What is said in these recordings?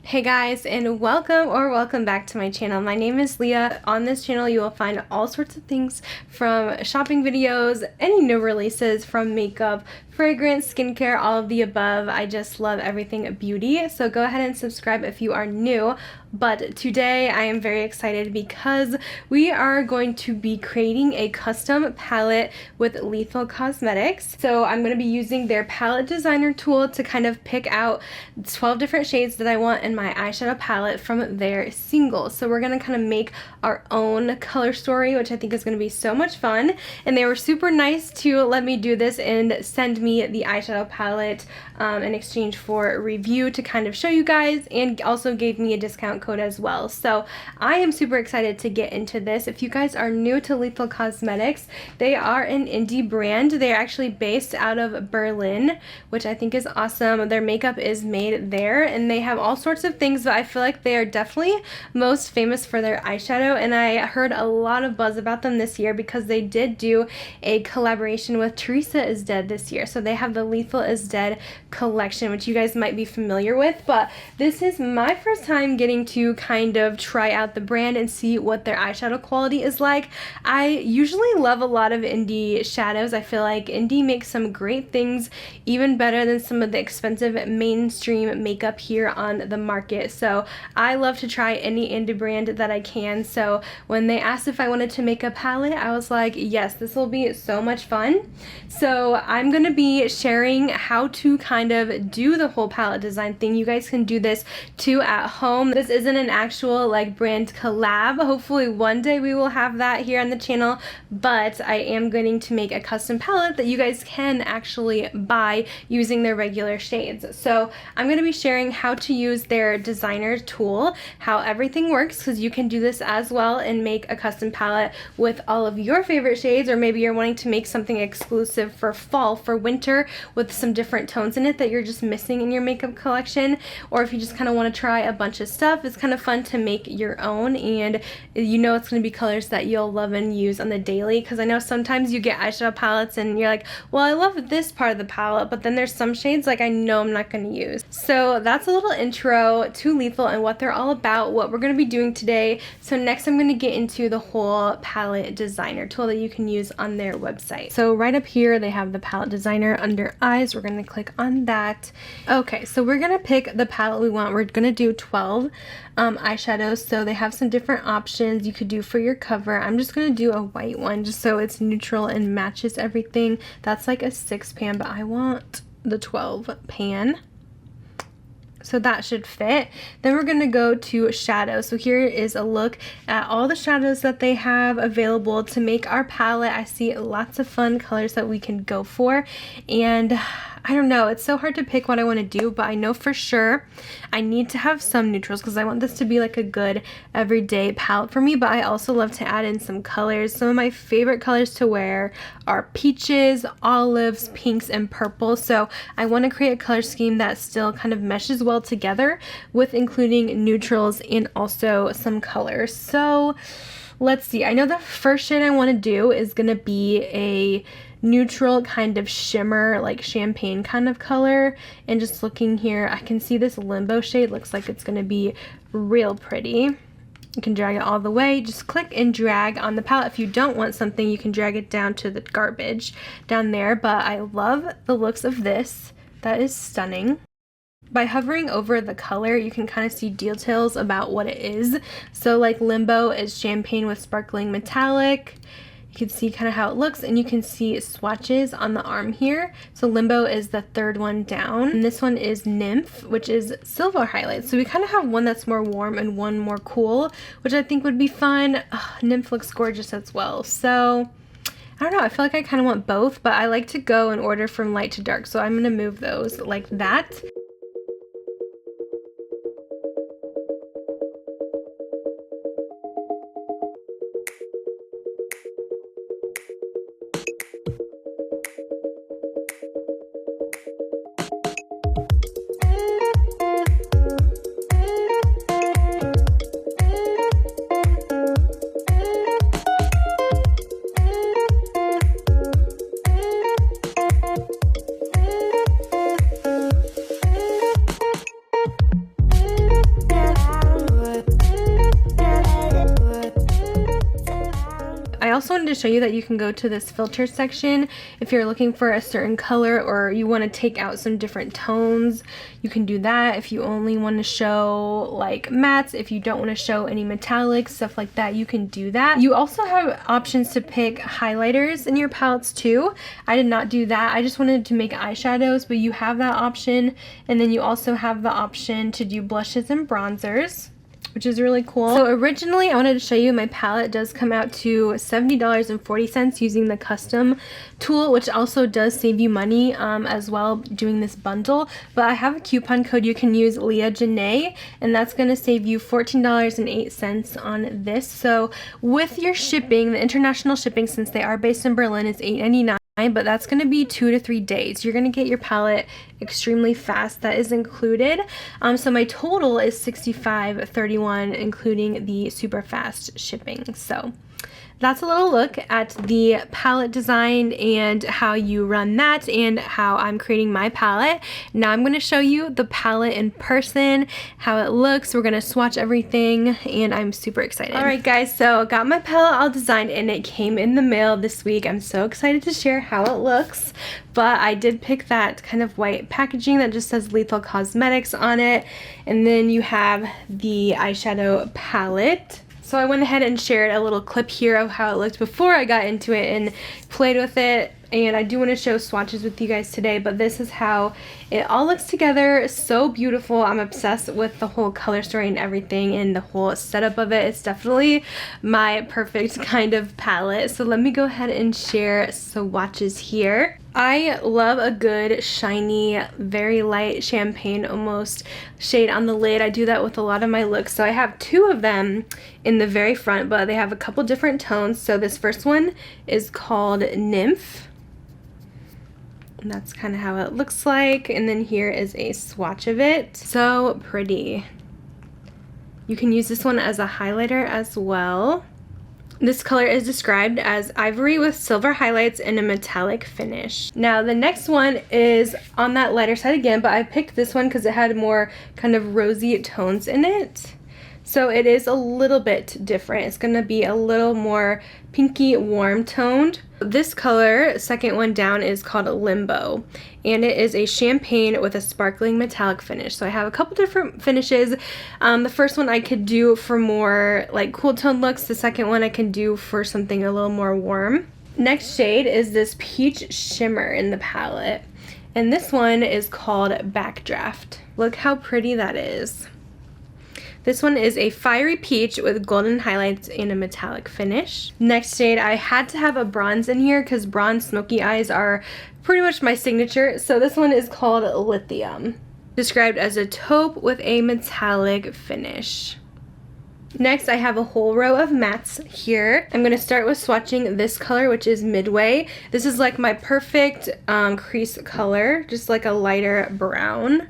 Hey guys, and welcome back to my channel. My name is Leah. On this channel you will find all sorts of things from shopping videos, any new releases, from makeup, fragrance, skincare, all of the above. I just love everything beauty, so go ahead and subscribe if you are new. But today I am very excited because we are going to be creating a custom palette with Lethal Cosmetics. So I'm going to be using their palette designer tool to kind of pick out 12 different shades that I want in my eyeshadow palette from their singles. So we're going to kind of make our own color story, which I think is going to be so much fun. And they were super nice to let me do this and send me the eyeshadow palette in exchange for a review to kind of show you guys, and also gave me a discount code as well. So I am super excited to get into this. If you guys are new to Lethal Cosmetics, they are an indie brand. They're actually based out of Berlin, which I think is awesome. Their makeup is made there, and they have all sorts of things, but I feel like they are definitely most famous for their eyeshadow, and I heard a lot of buzz about them this year because they did do a collaboration with Teresa Is Dead this year. So they have the Lethal Is Dead collection, which you guys might be familiar with, but this is my first time getting to kind of try out the brand and see what their eyeshadow quality is like. I usually love a lot of indie shadows. I feel like indie makes some great things, even better than some of the expensive mainstream makeup here on the market. So I love to try any indie brand that I can. So when they asked if I wanted to make a palette, I was like, yes, this will be so much fun. So I'm going to be sharing how to kind of do the whole palette design thing. You guys can do this too at home. This isn't an actual like brand collab. Hopefully one day we will have that here on the channel, but I am going to make a custom palette that you guys can actually buy using their regular shades. So I'm going to be sharing how to use their designer tool, how everything works, because you can do this as well and make a custom palette with all of your favorite shades, or maybe you're wanting to make something exclusive for fall, for winter, with some different tones in it that you're just missing in your makeup collection. Or if you just kind of want to try a bunch of stuff, it's kind of fun to make your own, and you know it's going to be colors that you'll love and use on the daily. Because I know sometimes you get eyeshadow palettes and you're like, well, I love this part of the palette, but then there's some shades like I know I'm not going to use. So that's a little intro to Lethal and what they're all about, what we're going to be doing today. So next I'm going to get into the whole palette designer tool that you can use on their website. So right up here they have the palette designer under eyes. We're going to click on that. Okay, so we're going to pick the palette we want. We're going to do 12 eyeshadows. So they have some different options you could do for your cover. I'm just going to do a white one just so it's neutral and matches everything. That's like a 6 pan, but I want the 12 pan. So that should fit. Then we're going to go to shadows. So here is a look at all the shadows that they have available to make our palette. I see lots of fun colors that we can go for, and I don't know, it's so hard to pick what I want to do, but I know for sure I need to have some neutrals because I want this to be like a good everyday palette for me, but I also love to add in some colors. Some of my favorite colors to wear are peaches, olives, pinks, and purple. So I want to create a color scheme that still kind of meshes well together with including neutrals and also some colors. So let's see. I know the first shade I want to do is going to be a neutral kind of shimmer, like champagne kind of color. And just looking here, I can see this Limbo shade looks like it's going to be real pretty. You can drag it all the way. Just click and drag on the palette. If you don't want something, you can drag it down to the garbage down there. But I love the looks of this. That is stunning. By hovering over the color, you can kind of see details about what it is. So like Limbo is champagne with sparkling metallic. You can see kind of how it looks, and you can see swatches on the arm here. So Limbo is the third one down, and this one is Nymph, which is silver highlights. So we kind of have one that's more warm and one more cool, which I think would be fun. Nymph looks gorgeous as well. So I don't know, I feel like I kind of want both, but I like to go in order from light to dark. So I'm going to move those like that. also wanted to show you that you can go to this filter section if you're looking for a certain color or you want to take out some different tones. You can do that. If you only want to show like mattes, if you don't want to show any metallics, stuff like that, you can do that. You also have options to pick highlighters in your palettes too. I did not do that. I just wanted to make eyeshadows, but you have that option. And then you also have the option to do blushes and bronzers, which is really cool. So originally I wanted to show you my palette does come out to $70.40 using the custom tool, which also does save you money as well doing this bundle. But I have a coupon code you can use, Leah Janae, and that's going to save you $14.08 on this. So with your shipping, the international shipping, since they are based in Berlin, is $8.99. But that's going to be 2 to 3 days. You're going to get your palette extremely fast. That is included. So my total is $65.31, including the super fast shipping. So that's a little look at the palette design and how you run that and how I'm creating my palette. Now I'm going to show you the palette in person, how it looks. We're going to swatch everything and I'm super excited. Alright guys, so got my palette all designed and it came in the mail this week. I'm so excited to share how it looks. But I did pick that kind of white packaging that just says Lethal Cosmetics on it. And then you have the eyeshadow palette. So I went ahead and shared a little clip here of how it looked before I got into it and played with it. And I do want to show swatches with you guys today, but this is how it all looks together. So beautiful. I'm obsessed with the whole color story and everything and the whole setup of it. It's definitely my perfect kind of palette. So let me go ahead and share swatches here. I love a good shiny, very light champagne almost shade on the lid. I do that with a lot of my looks. So I have 2 of them in the very front, but they have a couple different tones. So this first one is called Nymph. And that's kind of how it looks like. And then here is a swatch of it. So pretty. You can use this one as a highlighter as well. This color is described as ivory with silver highlights and a metallic finish. Now the next one is on that lighter side again, but I picked this one because it had more kind of rosy tones in it. So it is a little bit different. It's going to be a little more pinky warm toned. This color, second one down, is called Limbo, and it is a champagne with a sparkling metallic finish. So I have a couple different finishes. The first one I could do for more like cool tone looks. The second one I can do for something a little more warm. Next shade is this peach shimmer in the palette, and this one is called Backdraft. Look how pretty that is. This one is a fiery peach with golden highlights and a metallic finish. Next shade, I had to have a bronze in here because bronze smoky eyes are pretty much my signature. So this one is called Lithium, described as a taupe with a metallic finish. Next, I have a whole row of mattes here. I'm going to start with swatching this color, which is Midway. This is like my perfect crease color, just like a lighter brown.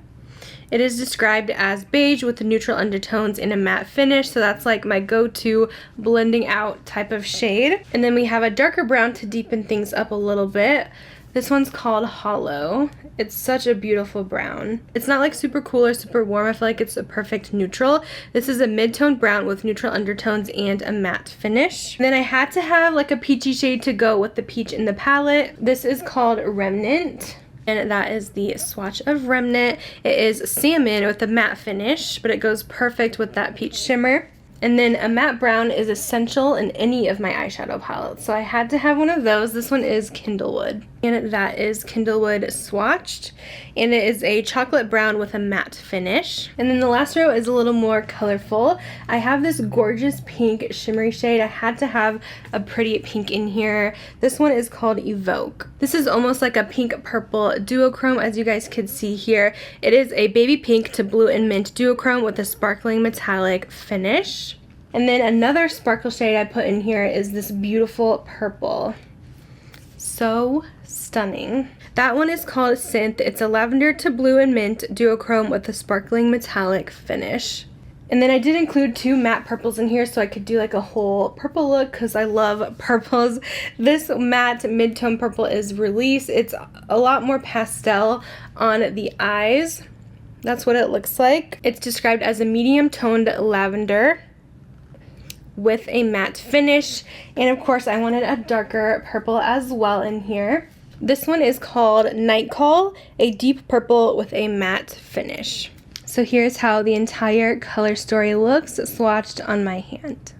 It is described as beige with the neutral undertones and a matte finish, so that's like my go-to blending out type of shade. And then we have a darker brown to deepen things up a little bit. This one's called Hollow. It's such a beautiful brown. It's not like super cool or super warm. I feel like it's a perfect neutral. This is a mid-tone brown with neutral undertones and a matte finish. And then I had to have like a peachy shade to go with the peach in the palette. This is called Remnant. And that is the swatch of Remnant. It is salmon with a matte finish, but it goes perfect with that peach shimmer. And then a matte brown is essential in any of my eyeshadow palettes, so I had to have one of those. This one is Kindlewood, and that is Kindlewood swatched, and it is a chocolate brown with a matte finish. And then the last row is a little more colorful. I have this gorgeous pink shimmery shade. I had to have a pretty pink in here. This one is called Evoke. This is almost like a pink purple duochrome, as you guys can see here. It is a baby pink to blue and mint duochrome with a sparkling metallic finish. And then another sparkle shade I put in here is this beautiful purple. So stunning. That one is called Synth. It's a lavender to blue and mint duochrome with a sparkling metallic finish. And then I did include 2 matte purples in here so I could do like a whole purple look because I love purples. This matte mid-tone purple is Release. It's a lot more pastel on the eyes. That's what it looks like. It's described as a medium toned lavender. with a matte finish. And of course I wanted a darker purple as well in here. This one is called NIGHTCALL, a deep purple with a matte finish. So here's how the entire color story looks swatched on my hand.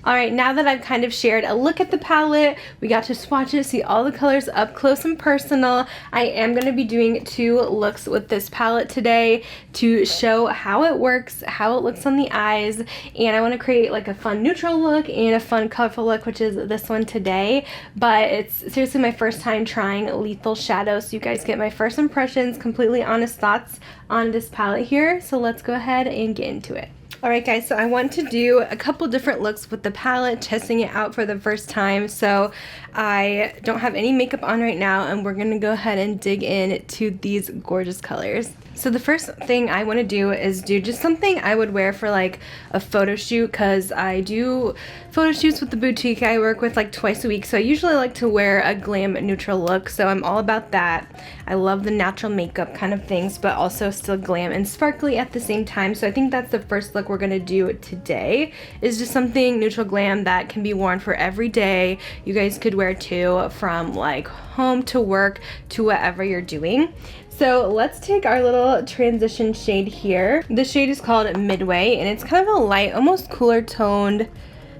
Alright, now that I've kind of shared a look at the palette, we got to swatch it, see all the colors up close and personal. I am going to be doing 2 looks with this palette today to show how it works, how it looks on the eyes, and I want to create like a fun neutral look and a fun colorful look, which is this one today. But it's seriously my first time trying lethal shadows, so you guys get my first impressions, completely honest thoughts on this palette here. So let's go ahead and get into it. Alright guys, so I want to do a couple different looks with the palette, testing it out for the first time. So I don't have any makeup on right now, and we're going to go ahead and dig into these gorgeous colors. So the first thing I want to do is do just something I would wear for like a photo shoot, because I do photo shoots with the boutique I work with like twice a week, so I usually like to wear a glam neutral look, so I'm all about that. I love the natural makeup kind of things, but also still glam and sparkly at the same time. So I think that's the first look we're going to do today, is just something neutral glam that can be worn for every day. You guys could wear too, from like home to work to whatever you're doing. So let's take our little transition shade here. This shade is called Midway, and it's kind of a light, almost cooler toned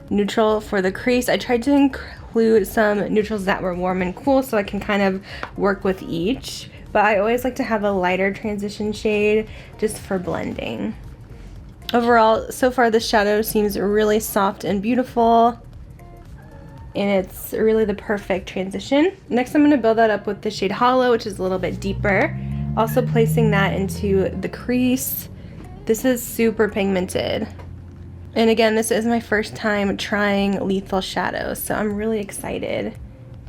neutral for the crease. I tried to include some neutrals that were warm and cool so I can kind of work with each, but I always like to have a lighter transition shade just for blending. Overall, so far the shadow seems really soft and beautiful, and it's really the perfect transition. Next I'm going to build that up with the shade Hollow, which is a little bit deeper. Also placing that into the crease. This is super pigmented. And again, this is my first time trying lethal shadows, so I'm really excited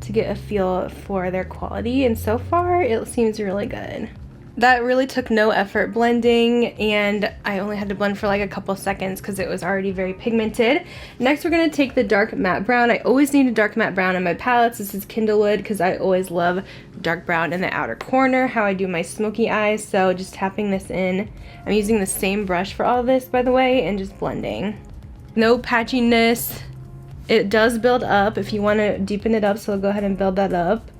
to get a feel for their quality, and so far it seems really good. That really took no effort blending, and I only had to blend for like a couple seconds because it was already very pigmented. Next we're going to take the dark matte brown. I always need a dark matte brown on my palettes. This is Kindlewood because I always love dark brown in the outer corner, how I do my smoky eyes. So just tapping this in. I'm using the same brush for all this, by the way, and just blending. No patchiness. It does build up if you want to deepen it up, so go ahead and build that up.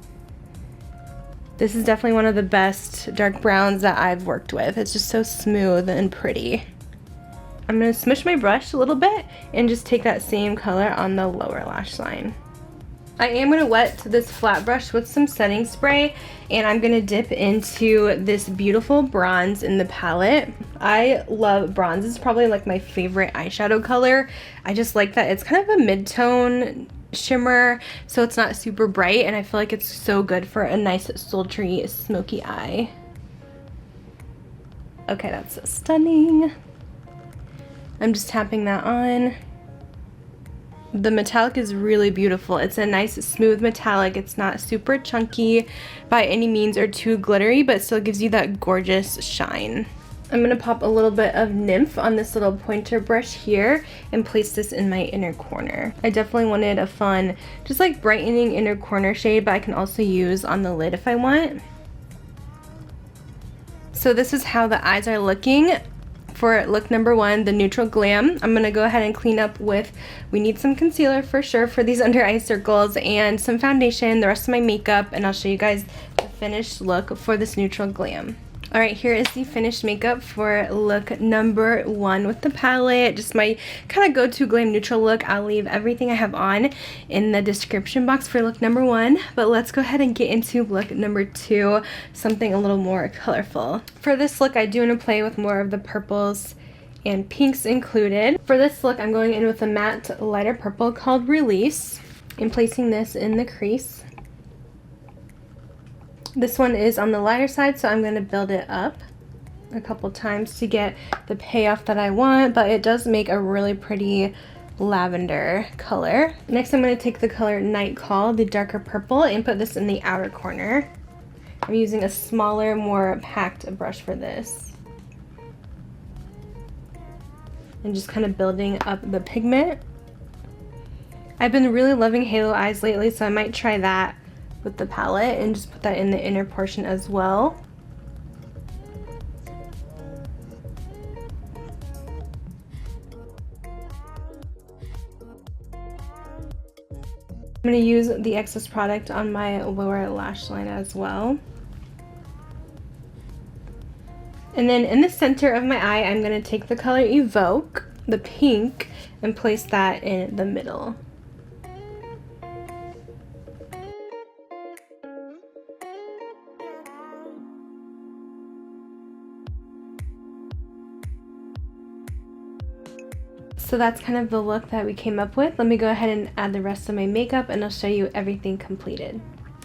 This is definitely one of the best dark browns that I've worked with. It's just so smooth and pretty. I'm going to smush my brush a little bit and just take that same color on the lower lash line. I am going to wet this flat brush with some setting spray, and I'm going to dip into this beautiful bronze in the palette. I love bronze. It's probably like my favorite eyeshadow color. I just like that it's kind of a mid-tone shimmer, so it's not super bright, and I feel like it's so good for a nice sultry smoky eye. Okay, that's stunning. I'm just tapping that on. The metallic is really beautiful. It's a nice smooth metallic. It's not super chunky by any means or too glittery, but still gives you that gorgeous shine. I'm going to pop a little bit of Nymph on this little pointer brush here and place this in my inner corner. I definitely wanted a fun, just like brightening inner corner shade, but I can also use on the lid if I want. So this is how the eyes are looking for look number 1, the neutral glam. I'm going to go ahead and clean up with, we need some concealer for sure for these under eye circles, and some foundation, the rest of my makeup, and I'll show you guys the finished look for this neutral glam. Alright, here is the finished makeup for look number 1 with the palette. Just my kind of go-to glam neutral look. I'll leave everything I have on in the description box for look number 1. But let's go ahead and get into look number 2, something a little more colorful. For this look, I do want to play with more of the purples and pinks included. For this look, I'm going in with a matte lighter purple called Release and placing this in the crease. This one is on the lighter side, so I'm going to build it up a couple times to get the payoff that I want, but it does make a really pretty lavender color. Next, I'm going to take the color NIGHTCALL, the darker purple, and put this in the outer corner. I'm using a smaller, more packed brush for this. And just kind of building up the pigment. I've been really loving halo eyes lately, so I might try that with the palette and just put that in the inner portion as well. I'm going to use the excess product on my lower lash line as well. And then in the center of my eye, I'm going to take the color Evoke, the pink, and place that in the middle. So that's kind of the look that we came up with. Let me go ahead and add the rest of my makeup and I'll show you everything completed.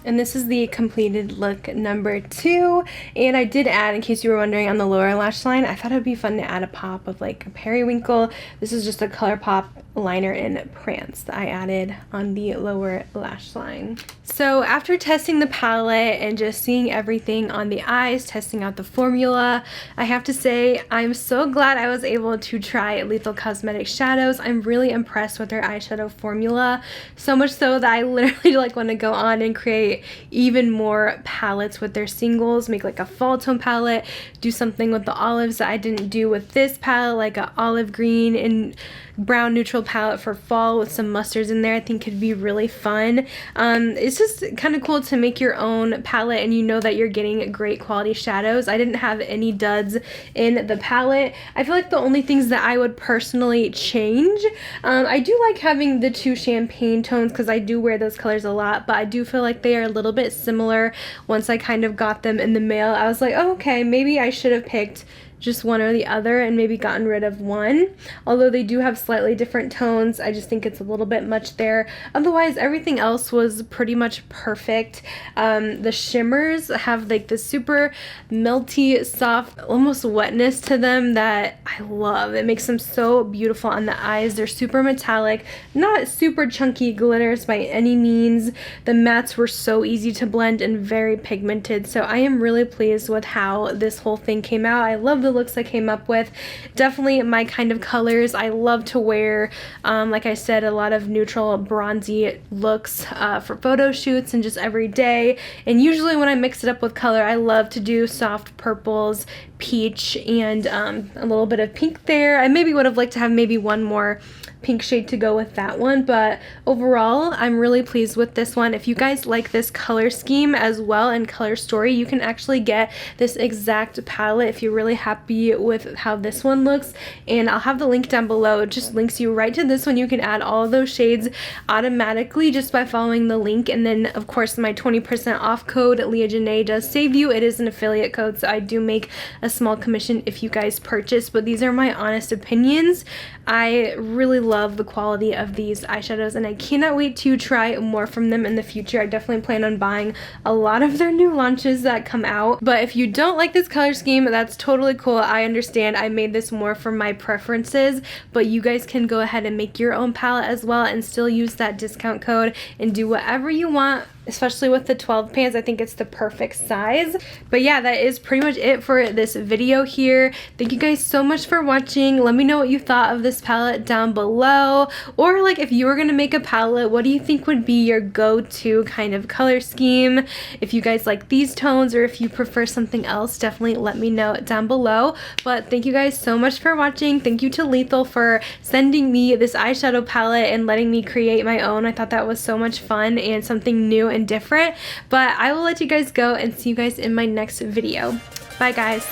And this is the completed look number 2. And I did add, in case you were wondering, on the lower lash line, I thought it would be fun to add a pop of like a periwinkle. This is just a ColourPop liner in Prance that I added on the lower lash line. So after testing the palette and just seeing everything on the eyes, testing out the formula, I have to say I'm so glad I was able to try Lethal Cosmetics shadows. I'm really impressed with their eyeshadow formula, so much so that I literally like want to go on and create even more palettes with their singles, make like a fall tone palette, do something with the olives that I didn't do with this palette, like a olive green and brown neutral palette for fall with some mustards in there. I think could be really fun. It's just kind of cool to make your own palette and you know that you're getting great quality shadows. I didn't have any duds in the palette. I feel like the only things that I would personally change, I do like having the 2 champagne tones because I do wear those colors a lot, but I do feel like they are a little bit similar. Once I kind of got them in the mail, I was like, oh, okay, maybe I should have picked just one or the other and maybe gotten rid of one. Although they do have slightly different tones, I just think it's a little bit much there. Otherwise, everything else was pretty much perfect. The shimmers have like this super melty, soft, almost wetness to them that I love. It makes them so beautiful on the eyes. They're super metallic, not super chunky glitters by any means. The mattes were so easy to blend and very pigmented, so I am really pleased with how this whole thing came out. I love the looks I came up with. Definitely my kind of colors. I love to wear, like I said, a lot of neutral bronzy looks for photo shoots and just every day. And usually when I mix it up with color, I love to do soft purples, peach, and a little bit of pink there. I maybe would have liked to have maybe one more pink shade to go with that one, but overall I'm really pleased with this one. If you guys like this color scheme as well and color story, you can actually get this exact palette if you're really happy with how this one looks, and I'll have the link down below. It just links you right to this one. You can add all of those shades automatically just by following the link, and then of course my 20% off code Leah Janae does save you. It is an affiliate code, so I do make a small commission if you guys purchase, but these are my honest opinions. I really love the quality of these eyeshadows and I cannot wait to try more from them in the future. I definitely plan on buying a lot of their new launches that come out, but if you don't like this color scheme, that's totally cool. I understand. I made this more for my preferences, but you guys can go ahead and make your own palette as well and still use that discount code and do whatever you want, especially with the 12 pans. I think it's the perfect size. But yeah, that is pretty much it for this video here. Thank you guys so much for watching. Let me know what you thought of this palette down below, or like if you were gonna make a palette, what do you think would be your go-to kind of color scheme? If you guys like these tones or if you prefer something else, definitely let me know down below. But thank you guys so much for watching. Thank you to Lethal for sending me this eyeshadow palette and letting me create my own. I thought that was so much fun and something new and different. But I will let you guys go and see you guys in my next video. Bye guys.